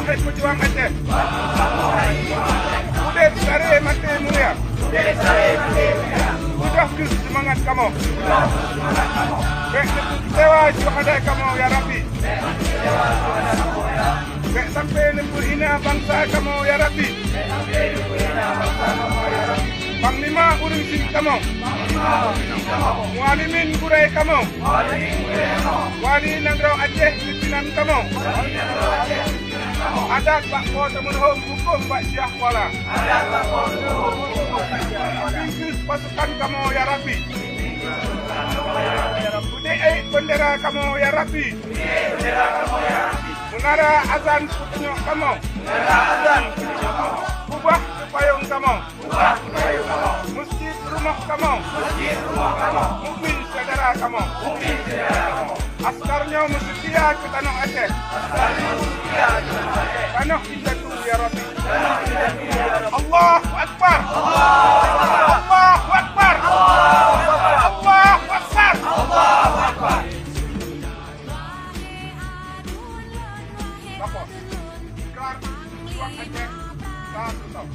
Samurai Pejuang Aceh. Udet Sare Mati Mulia. Mudahkan semangat kamu. Baik kecewa syuhada kamu ya Rabbi. Baik sampai lembut hina bangsa kamu ya Rabbi. Panglima urung sing kamu. Mualimin kurai kamu. Wali Nangrau Aceh pimpinan kamu. Adat Pak Ko Temenhum hukum Pak Syah Kuala. Bingkus pasukan kamu ya Rabbi. Budai bendera kamu ya Rabbi. Menara azan petunjuk kamu. Ubah payung kamu. Masjid rumah kamu. Mukmin saudara kamu. Askarnya setia ke tanah Aceh. Tanah Hidatu ya Rabbi. Allahu Akbar. Allahu Akbar. Allahu Akbar. Allahu Akbar. Lapor. Ikrar Pejuang Aceh. Satu tahun.